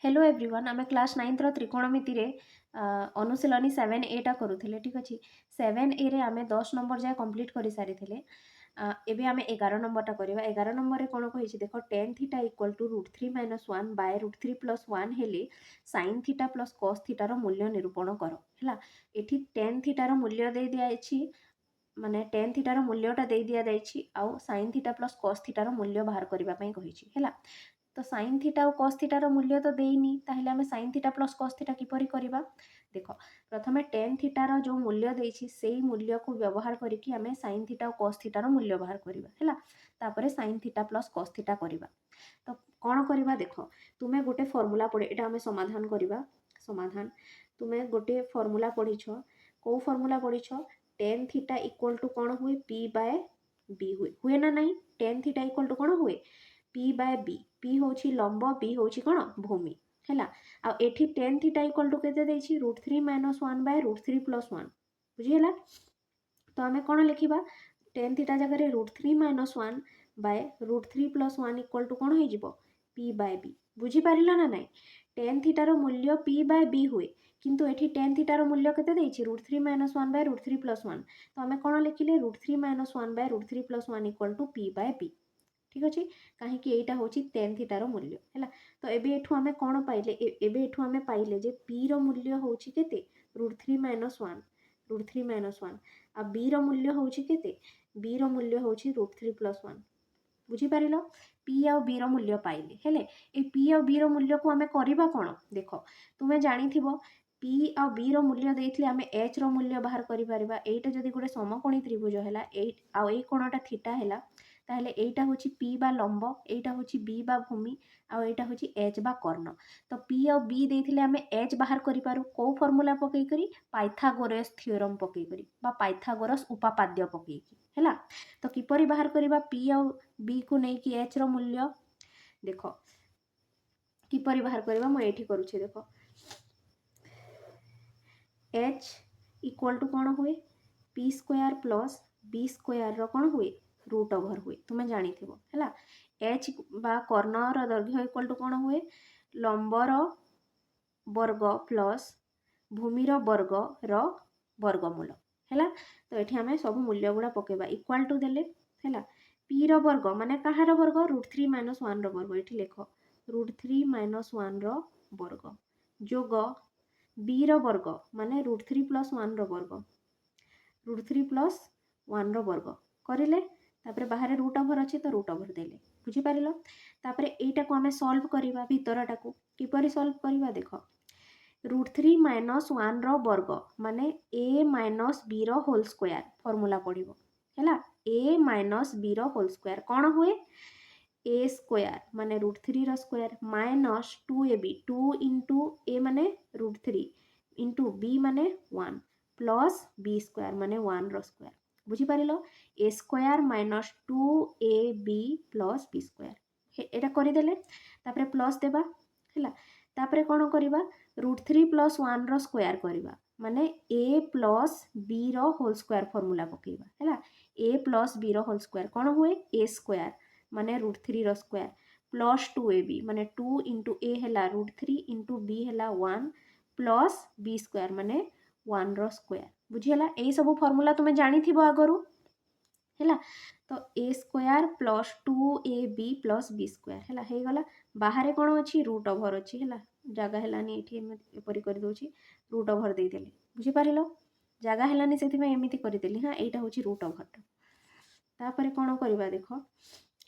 Hello everyone आम class 9th त्रिकोणमिति अनुशीलनी 7A टा करूले ठीक अच्छे 7A रे आम 10 नंबर जाए कंप्लीट कर सारी एबे आम 11 नंबर टा करवा 11 नंबर रे कौन कही देख tan theta equal to √3 - 1 by √3 + 1 हेले sin थीटा प्लस cos थीटार मूल्य निरूपण कर है ये tan थीटार मूल्य दे दिया माने tan थीटार मूल्यटा दे दिया आउ sin थीटा प्लस cos थीटार मूल्य बाहर करने है तो sin थीटा और cos थीटार मूल्य तो देनी ताहले आम sin theta plus cos theta किपरि करबा देख प्रथमे tan थीटार जो मूल्य देछि सेही मूल्य को व्यवहार करके आम sin थीटा और cos थीटार मूल्य बाहर करबा हैला तापरे sin theta plus cos theta करबा तो कौन करबा देख तुमे गोटे फॉर्मूला पढ़े एटा आम समाधान करबा समाधान तुमे गोटे फॉर्मूला पढ़िछ को फॉर्मूला पढ़िछ tan थीटा इक्वल टू कौन हुए p बाय b हुए ना नहीं tan थीटा इक्वल टू कौन हुए p बाय b p होची लंब b होची कौन भूमि हैला आ एठी tan थीटा इक्वल टू केते देछि √3 - 1 बाय √3 + 1 बुझिहेला तो आमे कौन लिखिबा tan थीटा जगह रे √3 - 1 बाय √3 + 1 इक्वल टू कौन हो जिवो p बाय b बुझी पारिला ना नहीं tan थीटार मूल्य p बाय b हुए किंतु एठी tan थीटार मूल्य केते देछि √3 - 1 बाय √3 + 1 तो आमे कौन लिखिले √3 - 1 by √3 + 1 equal to p by b ठीक अच्छे कहीं एटा हूँ tan थीटार मूल्य है तो एबे एठू आमे कौन पाइले एबे एठू आमे पाइले जे p रो मूल्य होची केते √3 - 1 √3 - 1 आ b रो मूल्य होची केते b रो मूल्य होची √3 + 1 बुझी पारिलो p आ b रो मूल्य पाइले हेले ए p आ b रो मूल्य को आमे करिबा कोन देखो तुमे जानि थिबो p आ b रो मूल्य देइथले आमे h रो मूल्य बाहर करि परिबा एटा जदी गुडे समकोणी त्रिभुज हैला ए कोणटा थीटा हैला ताहले एटा होची p बा लंब एटा होची b बा भूमि आ एटा होची h बा कर्ण तो p आ b देइथिले आमे h बाहर करि पारु को फार्मूला पकई करी पाइथागोरस थ्योरम पकई करी बा पाइथागोरस उपपाद्य पकई की हैला तो किपरि बाहर करिबा p आ b को नै कि h रो मूल्य देखो किपरि बाहर करिबा म एठी करूछि देखो h इक्वल टू कौन हुए p² प्लस b² रो कौन हुए √ओवर हुए तुम्हें जानी थी है h बा कर्णर दैर्घ्य इक्वल टू कौन हुए लंबर वर्ग प्लस भूमिर वर्ग वर्गमूल है तो ये आम सब मूल्य गुड़ा पकेबा इक्वल टू देले है p रो वर्ग माने कहार वर्ग √3 - 1 रो वर्ग ये लेख √3 - 1 रो वर्ग जोग b रो वर्ग माने √3 + 1 रो वर्ग √3 + 1 रो वर्ग करिले तापरे बाहर √ओवर अच्छे तो √ओवर देले बुझी पारिलो तापरे एटा को हमें सॉल्व करबा भीतरटा को किपरि सॉल्व करबा देखो √3 - 1 रो वर्ग माने a - b रो होल स्क्वायर फार्मूला पड़िबो हैला a - b रो होल स्क्वायर कोन हुए a² माने √3 रो स्क्वायर माइनस 2ab 2 * a माने √3 * b माने 1 प्लस b² माने 1 रो स्क्वायर बुझी पारिलो a² - 2ab प्लस b² एटा करि देले तापरे प्लस देबा हैला तापरे कोन करबा √3 + 1 रो स्क्वायर करबा माने a प्लस b रो होल स्क्वायर फार्मूला पकेबा हैला a प्लस b रो होल स्क्वायर कोन हुए a² माने √3 रो स्क्वायर प्लस 2ab माने 2 * a हैला √3 * b हैला 1 प्लस b² माने 1 रो स्क्वायर बुझिला एई सब फार्मूला तुमे जानि थिबो आगरु हैला तो a² plus 2ab plus b² हैला हे गला बाहर कोन अछि √ओवर अछि हैला जगह हेलानी एठी एपरि कर दोछि √ओवर दे देले बुझि पारिलो जगह हेलानी सेति में एमिति कर देली हां एटा होछि √ओवर तापरे कोन करबा देखो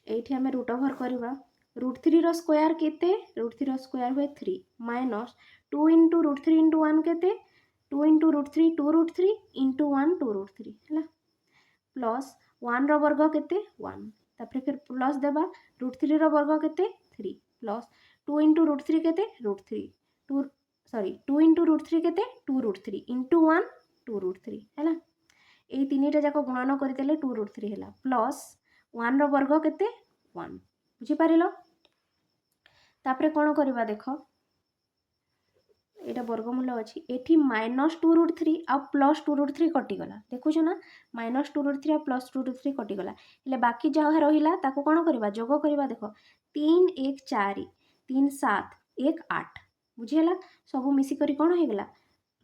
एठी हमें √ओवर करबा √3 रो स्क्वायर केते √3 रो स्क्वायर हुए 3 माइनस 2 * √3 * 1 केते 2 * √3 2√3 * 1 2√3 हैला प्लस 1 रो वर्ग केते 1 तापरे फिर प्लस देबा √3 रो वर्ग केते 3 प्लस 2 * √3 केते √3 2 सॉरी 2 * √3 केते 2√3 * 1 2√3 हैला एई तीनटा जाको गुणन करदेले 2√3 हैला प्लस 1 रो वर्ग केते 1 बुझी पारिलो तापरे कोन करबा देखो एटा वर्गमूल अछि एठी -2√3 आ प्लस 2√3 कटि गला देखुछ ना -2√3 आ प्लस 2√3 कटि गला हेले बाकी जहाँ रहिला ताको कोन करबा जोग करबा देखो 3 1 4 3 7 1 8 बुझीगला सब मिसिक कौन होगला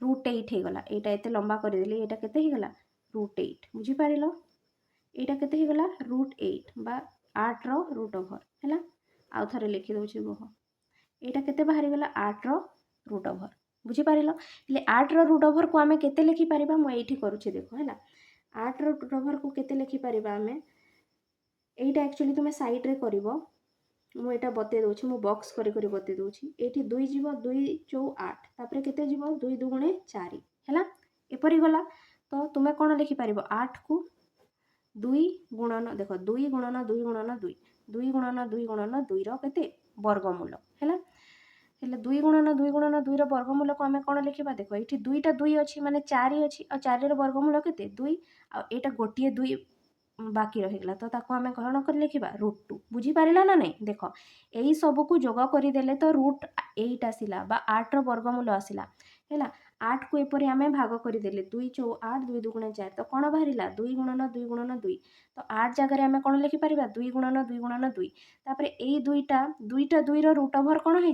√8 होगला यहाँ एत लंबा करदेली यहाँ केते होगला √8 बुझीपार यहाँ केते होगला √8 बा 8 रो रूट ओवर है आउ थे लिखिदे गुह यहाँ केते बाहरी गला 8 रो रूट ओवर बुझीपार 8 रो रूट ओवर को आम के लिखिपर मुझे करुचे देख है 8 रो रूट ओवर को केते लिखिपर आम यहाँ एक्चुअली तुम साइड रे कर मुझे बते दूसरी मु बॉक्स करी बते दूसरी ये 2 जीव 2 चौ 8 तापर केते जीव 2 2 4 है एपरी गला तो तुम्हें कौन लिखिपर 8 को 2 गुणन देख 2 गुणन 2 गुणन 2 2 गुणन 2 गुणन 2 रे वर्गमूल है 2 गुणन 2 गुणन 2 वर्गमूल को आम कौन लिखा देख ये 2टा 2 अच्छी माने 4 अच्छी और 4 वर्गमूल के 2 आटा गोटे 2 बाकी रहीगला तो ताको आम कौन कर लिखा √2 बुझीपार ना नहीं देख यही सब को जोग करदेले तो √8 आसला 8 वर्गमूल आसला है 8 को एपरी आम भाग करदेले 2 चौ 8 2 2 4 तो कौन बाहर 2 गुणन 2 गुणन 2 तो 8 जगह आम कौन लिखिपर 2 गुणन 2 गुणन 2 तापर यही 2टा 2 रूट ओवर कौन हो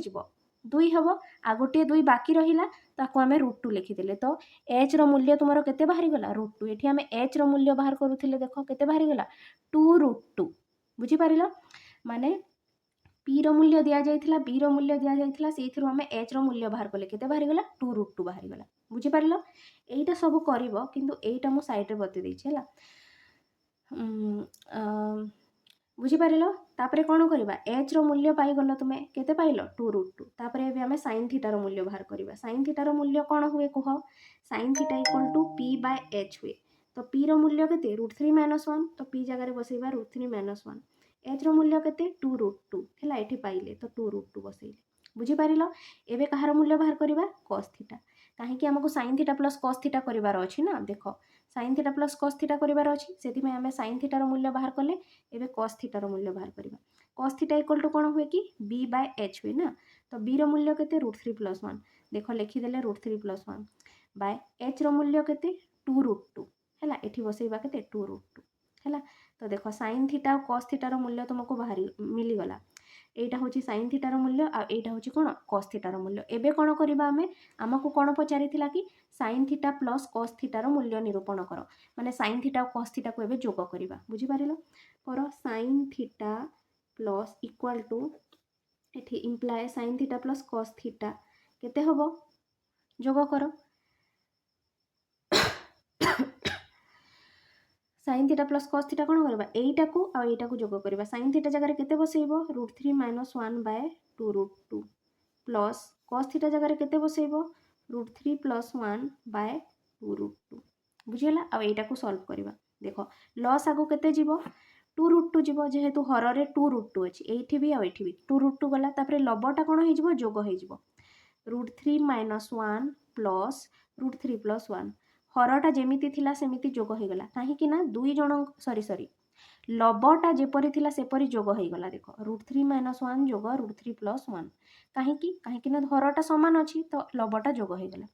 2 हम आ गोटे 2 बाकी रहा ताको आम √2 लिखिदेले तो एच रो मूल्य तुम केते बाहरी गला √2 ये आम एच रो मूल्य बाहर करूले देख केते बाहरी गला 2√2 बुझीपार माने पी रो मूल्य दि जाइथिला बी रो मूल्य दि जाइथिला सेइथिरु आमे एच रो मूल्य बाहर कले केते बाहरी गला 2√2 बाहरी गला बुझीपार एटा सब करिवो किंतु एटा मो साइड रे बते देछि हला बुझीपार तापर कौन करवा एच रो मूल्य पाइगल तुम केते पाइल 2√2 तापर एबे आमे sin थीटा रो मूल्य बाहर करवा sin थीटा रो मूल्य कौन हुए कह sin theta equal to p/h हुए तो p रो मूल्य केते √3 - 1 तो p जगह बसैबा √3 - 1 एच रो मूल्य केते 2√2 है ये पाइले तो 2√2 बसैले बुझीपार एबे कहार मूल्य बाहर करवा cos थीटा कहीं आमको sin theta plus cos theta करार अच्छी ना देख sin theta plus cos theta करार अच्छी से आम sin थीटार मूल्य बाहर कले एबे cos थीटार मूल्य बाहर करवा cos थीटा इक्वल टू कौन हुए कि b/h हुए ना तो b रो मूल्य केते √3 + 1 देख लिखिदेले √3 + 1 बाय h रो मूल्य केते 2√2 है ये बसैबा केते 2√2 है तो देख sin थीटा और cos थीटार मूल्य तुमको बाहरी मिलीगला यहाँ हूँ sin थीटार मूल्य आईटा हूँ कौन cos थीटार मूल्य एबे कौन करवा आम आमको कौन पचारि कि sin थीटा प्लस cos थीटार मूल्य निरूपण कर माने sin थीटा और cos थीटा को एबे जोग करवा बुझीपार कर sin theta plus equal to ये imply sin theta plus cos theta केते हबो जोग कर sin theta plus cos theta कौन करवा एटा को जोग करवा sin थीटा जगह केते बसैबो √3 - 1/2√2 प्लस cos थीटा जगह केते बसैबो √3 + 1/2√2 बुझीला आ एटा को सॉल्व करवा देख लॉस आगो केते जीवो 2√2 जीवो जेहेतु हर रे 2√2 अछि एठी भी आ एठी भी 2√2 गला तापर लबटा कौन हो जीवो जोग हो जीवो √3 - 1 प्लस √3 + 1 हरटा जेमिति थिला सेमिति जोग हो गला कहीं ना दुई जन सरी लबटा जेपरी थिला सेपरी जोग हो गला देख √3 - 1 जोग √3 + 1 कहीं ना हरटा समान अच्छी तो लबटा जोग हो गला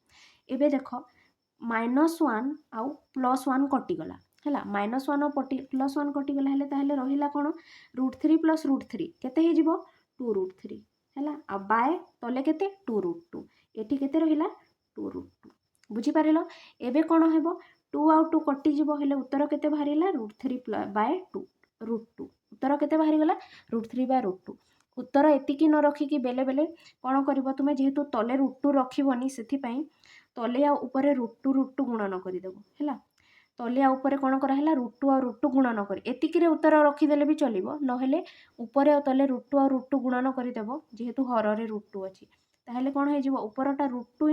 एबे देख -1 आउ +1 कटिगला है -1 और +1 कटिगला हेले ताहेले रहिला कौन √3 + √3 केते हो 2√3 है आ बाय तले केते 2√2 एठी केते रहिला 2√2 बुझीपार एबे कौन हेबो 2 आउ 2 कटिଯିବ हेले उत्तर केते बाहरिला √3/2 √2 उत्तर केते बाहरिगला √3/2 उत्तर एतिकी न रखिकी बेले बेले कौन करिवो तुमे जेहेतु तले √2 रखिबोनी सेथिपाई तले आ ऊपर √2 गुणन करिदेबो हैला तले आ ऊपर कौन कराला √2 आ √2 गुणन करी एतिकी रे उत्तर रखिदेले भी चलिबो नहेले ऊपर आ तले √2 आ √2 गुणन करिदेबो जेहेतु हर रे √2 अछि ताहेले कौन हे जिवो ऊपरटा √2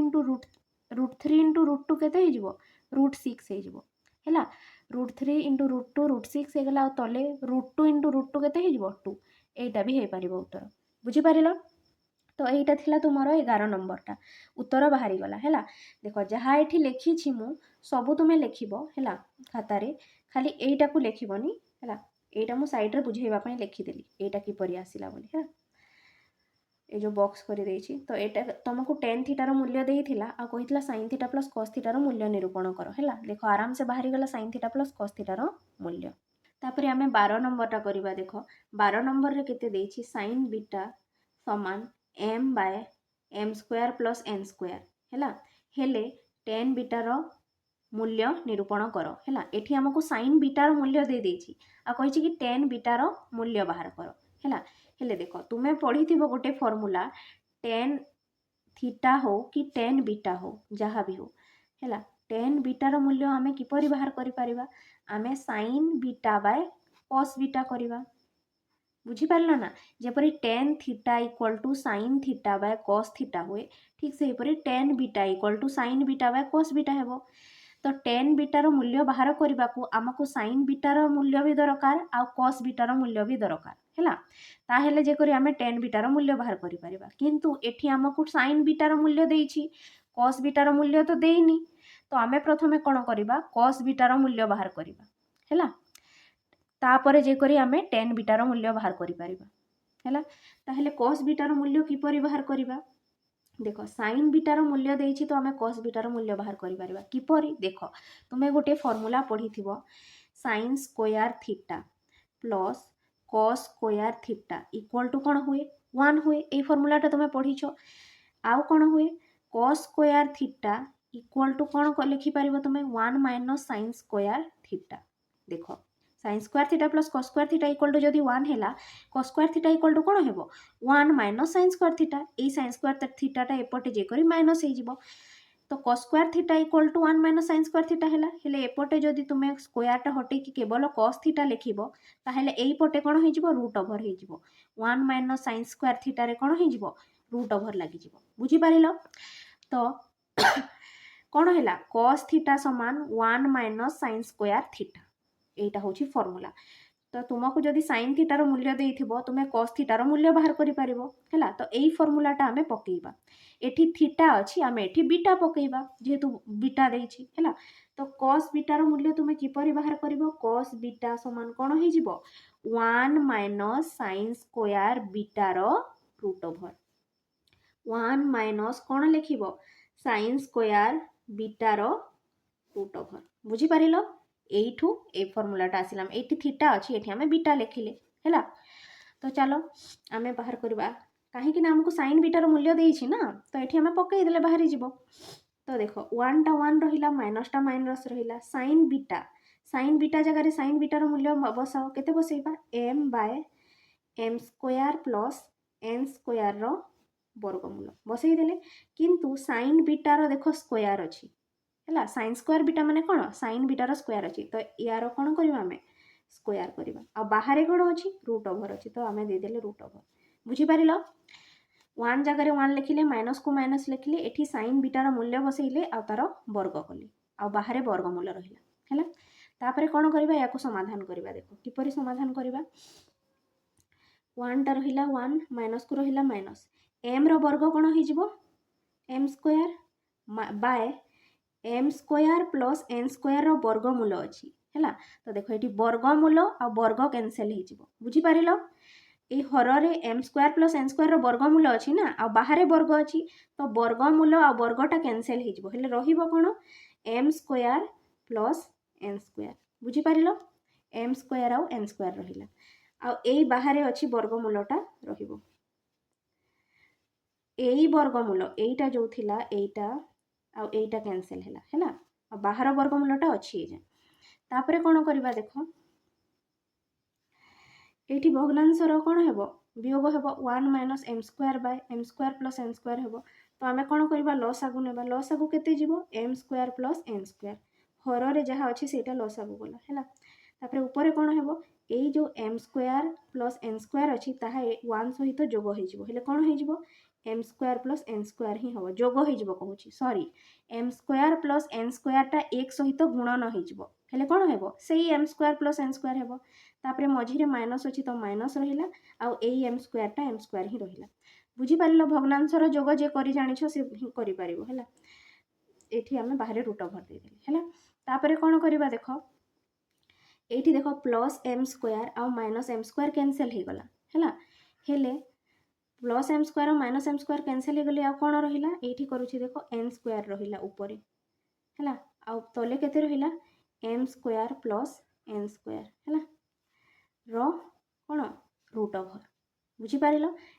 * √3 * √2 केते हे जिवो √6 हे जिवो हैला √3 * √2 √6 हे गला आ तले √2 * √2 केते हे जिवो 2 एटा भी हे परिबो उत्तर बुझी पारिलो तो एटा थिला तुमरो 11 नंबरटा उत्तर बाहरी गला हैला देखो जहा एठी लेखी छि मु सबु तुमे लेखिबो हैला खाता रे खाली एटा को लेखिबोनी हैला एटा मु साइड रे बुझेबा पई लेखि देली एटा की परि आसीला बोली हैला ये जो बॉक्स कर देछि तो एटा तुमको tan थीटा रो मूल्य देइथिला आ कहितला sin theta plus cos theta रो मूल्य निरूपण करो हैला देखो आराम से बाहरी गला sin theta plus cos theta रो मूल्य तापर आमे 12 नंबरटा करबा देखो 12 नंबर रे केते देछि sin बीटा समान m/n M square plus N square है हेले टेन बीटार मूल्य निरूपण कर है एठी हमको साइन बीटार मूल्य दे देछि आ कहिछि कि टेन बीटार मूल्य बाहर कर है हेले देख तुम्हें पढ़ी थी गोटे फॉर्मूला टेन थीटा हो कि टेन बीटा हो जहाँ भी हो है टेन बीटार मूल्य आम किपरि बाहर करिपरिबा आमे sine beta by cos beta करवा बुझीपार ना जेपरी tan theta equal to sine theta by cos theta हुए ठीक से tan beta equal to sine beta by cos beta हेबो तो टेन बीटार मूल्य बाहर करने को आमको साइन बीटार मूल्य भी दरकार आउ कॉस बीटार मूल्य भी दरकार है ताहेले जेकरी आमे टेन बीटार मूल्य बाहर करि परिबा किंतु एठी आमको साइन बीटार मूल्य देइछि कॉस बीटार मूल्य तो देइनी तो आमे प्रथमे कोन करिबा कॉस बीटार मूल्य बाहर करिबा हैला तापरे जेकरी आमे टेन बीटार मूल्य बाहर करि परिबा हैला ताहेले कॉस बीटार मूल्य किपरि बाहर करिबा देख साइन बीटार मूल्य देइछि तो आमे कॉस बीटार मूल्य बाहर करि परिबा किपरि देख तुमे गोटे फॉर्मूला पढ़िथिबो sine square theta plus cos square theta equal to कौन हुए 1 हुए ए फॉर्मूलाटा तुमे पढ़िछो आउ कौन हुए cos square theta equal to कौन लिखि पारिबो तुमे 1 माइनस साइन स्क्वायर थीटा देख sine square theta plus cos square theta equal to जदि 1 हैला cos square theta equal to कौन हेबो 1 माइनस साइन स्क्वायर थीटा ए साइन स्क्वायर थीटाटा एपटे जेकरी माइनस हो तो cos square theta equal to 1 minus sine square theta हैला हेले एपटे जदि तुमे स्क्वायरटा हटे कि केवल कॉस थीटा लिखिबो ताहेले एई पटे कोन होई जिवो रूट ओवर होई जिवो 1 माइनस साइन स्क्वायर थीटा रे कोन होई जिवो रूट ओवर लागि जिवो बुझी पारिलो तो कोन हैला कॉस थीटा समान 1 माइनस साइन स्क्वायर थीटा एटा होची फॉर्मूला तो तुमको जदि साइन थीटार मूल्य देइथिबो तुमे कॉस थीटार मूल्य बाहर करि परिबो हैला तो एई फॉर्मूलाटा आमे पकेइबा एठी थीटा अछि आमे एठी बीटा पकेइबा जेहेतु बीटा देइछि हैला तो कॉस बीटार मूल्य तुमे किपरि बाहर करिवो कॉस बीटा समान कोन होई जिवो 1 माइनस साइन स्क्वायर बीटार रूट ओवर 1 माइनस कोन लिखिबो साइन स्क्वायर बीटार रूट ओवर बुझी पारिलो एठू ए फॉर्मूलाटा आसिलाम एठी थीटा अछि एठी हमें बीटा लिखिले हैला तो चलो आमे बाहर करबा काहे कि ना हमको साइन बीटार मूल्य देइछि ना तो एठी हमें पकई देले बाहरी जिवो तो देखो 1 टा 1 रहिला माइनस टा माइनस रहिला साइन बीटा जगह रे साइन बीटार मूल्य बसाओ केते बसैबा m by m square plus n square रो वर्गमूल बसई देले किंतु साइन बीटार देखो स्क्वायर अछि है साइन स्क्वायर बीटा माने कौन साइन बीटार स्क्वायर अच्छी तो यार कौन करवा आम स्क्वायर करवा आ बाहर कौन अच्छी रूट ओवर अच्छी तो आम देदेले रूट ओवर बुझीपार 1 जगह 1 लिखिले माइनस को माइनस लिखिले एठी साइन बीटार मूल्य बसैले आ तार वर्ग कले आ बाहर वर्गमूल रहिला है तापर कौन करवा या समाधान करवा देखो किपरि समाधान करवा 1 टा रहिला 1 माइनस को रहिला माइनस m रो वर्ग कौन हो जिवो m square by m square plus n square रो वर्गमूल अच्छी है तो देखो ये वर्गमूल आ वर्ग कैनसल हो बुझी पारिलो ए हर रे m square plus n square रो वर्गमूल अच्छी ना आ बाहर वर्ग अच्छी तो वर्गमूल आ वर्गटा कैनसल हो हेले रहिबो कोन m square plus n square बुझी पारिलो m स्क्वायर आ n स्क्वायर रहिला आ एई बाहर अच्छी वर्गमूलटा रहिबो एई वर्गमूल एईटा जो थिला एईटा आ एईटा कैंसिल है बाहर वर्गमूलटा अच्छी तापर कौन करवा देख ये भग्नांशर कौन हे वियोग हे 1 minus m square by m square plus n square हे तो आम कौन करवा लसागु नेबा लसागु केते जीवो m square plus n square हर रे जहाँ अच्छी सेटा लसागु गला है तापर ऊपर कौन हे यही जो m square plus n square अच्छी ताहा 1 सहित जोग हो कौन हो m square plus n square ही हम जोग हो कहूँ sorry m square plus n square टा एक सहित गुणन हो कौन हो से m square plus n square हे तापर मझे माइनस अच्छी तो माइनस रहा आउ m स्क्वायर टा m स्क्वायर ही रहा बुझीपार भग्नांशर जोग जे कर जान से है ये आम बाहर रूट ओवर देदेले है तापर कौन करवा देख ये देख प्लस m स्क्वायर आउ माइनस m स्क्वायर कैंसल हो गला है हेले plus m square minus m square cancel हो गले आ कौन रहा ये करुँच देख n स्क्वायर रहा ऊपर है आउ तले केते रहा m square plus n square है रो कौन रूट ओवर बुझीपार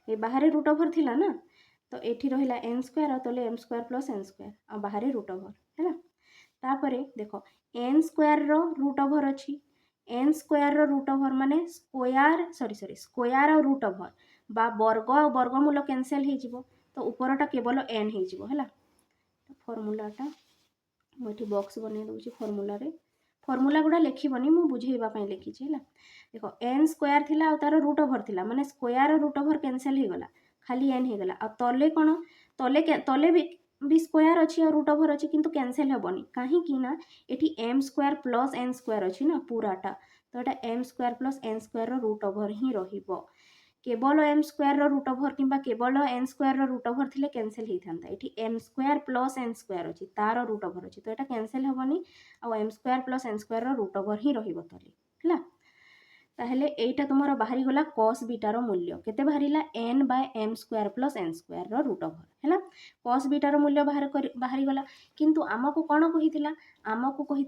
ये बाहर रूट ओवर थिला ना तो एठी रहिला एन स्क्वायर और तले m square plus N square आ बाहर रूट ओवर है। तापर देख एन स्क्वायर रूट ओवर अच्छी एन स्क्वायर रूट ओवर माने स्क्वायर सॉरी स्क्वायर और रूट ओवर बा वर्ग और वर्गमूल कैंसल हो तो ऊपरटा केवल एन हो फर्मूलाटा मुझे बॉक्स बन दूसरी फर्मूला गुड़ा लिखबनी मुझे बुझेवाई लिखी है। देख एन स्क्वायर थी तार रूट ओवर थी माने स्क्वायर रूट ओवर कैंसल हो गला खाली एन हो गला आ तले कौन तले भी स्क्वायर अच्छी और रूट ओवर अच्छी किंतु कैंसल हेबनी कहीं ना ये m square plus N square अच्छी ना पूराटा तो ये m square plus N square root over ही रहिबो केवल एम स्क्वायर रूट ओवर कि केवल एन स्क्वायर रूट ओवर थी कैंसल होता ये m square plus N square अच्छी तार रूट ओवर अच्छी तो यहाँ कैंसल हेबनी आ m square plus N square root over ही रही है। ताहले एटा तुमर बाहरी गला cos बीटार मूल्य केते बाहरीला n by m square plus n square रो रूट ओवर है। cos बीटार मूल्य बाहरी गला किंतु आमको कौन कही आमको कही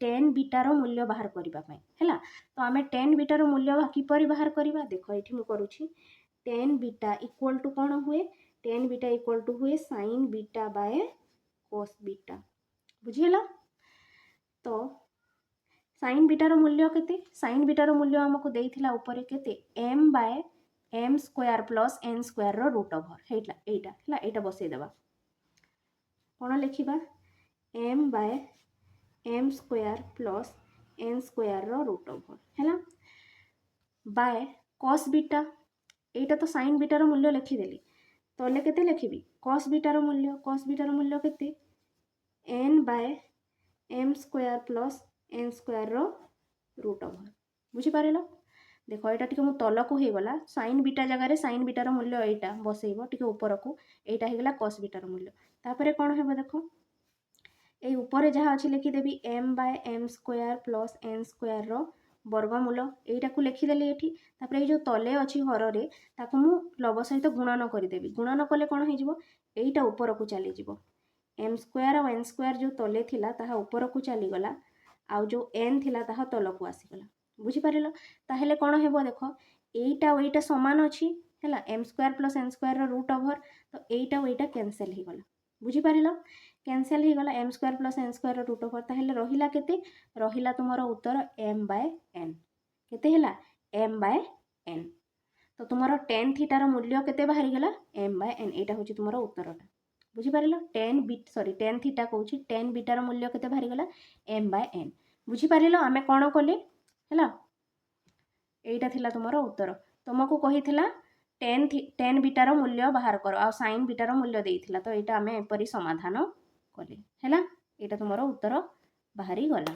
tan बीटार मूल्य बाहर करने है। तो आम tan बीटार मूल्य किपर बाहर करवा देख ये मुझे करुँची tan बीटा इक्वल टू कौन हुए tan बीटा इक्वल टू हुए sin beta by cos beta बुझीगला। तो साइन बीटार मूल्य केते साइन बीटार मूल्य आमको देइथिला ऊपर केते m by m square plus n square रो रूट ओवर एटा बसई देबा कौन लिखिबा m by m square plus n square रो रूट ओवर है बाय cos बीटा एटा तो साइन बीटार मूल्य लिखिदेली तले केते लिखिबी cos बीटार मूल्य केते n by m square plus N square रो रूट ओवर बुझीपार देख यहाँ टी तल को होगला साइन बीटा जगार साइन बीटार मूल्य यहाँ बसइब टी ऊपर को यहाँ होगा cos बीटार मूल्य तापर कौन हो देख ये ऊपर जहाँ अच्छी लिखिदेवी m by m square plus n square रो वर्गमूल यहीटा को लिखिदेली ये जो तले अच्छी हर मु लब सहित गुणन करदेवी गुणन कले कौन होटा ऊपर को चलीज m स्क्वायर और n स्क्वायर जो तले थिला ताहा ऊपर को चलीगला आउ जो n थिला ताहा तल को आसीगला बुझीपार ताहले कौन हेबो देख एटा समान अच्छी है m square plus n square root over तो एटा कैंसल हो गला बुझीपार कैंसल हो गला m square plus n square root over ताहले रहिला केते रहिला तुमर उत्तर m बाय n केते हैला m बाय n तो तुमर tan थीटार मूल्य केते बाहरी गला m बाय n एटा होची तुमर उत्तरटा बुझीपार tan थीटा कहूँ tan बीटार मूल्य केते बाहरी गला m बाय n बुझीपार आम कौन कले है यहीटा थिला तुमर उत्तर तुमको कही tan बीटार मूल्य बाहर कर आ sin बीटार मूल्य देइथिला तो यहाँ आम एपरी समाधान कले है यहाँ तुमर उत्तर बाहरी गला।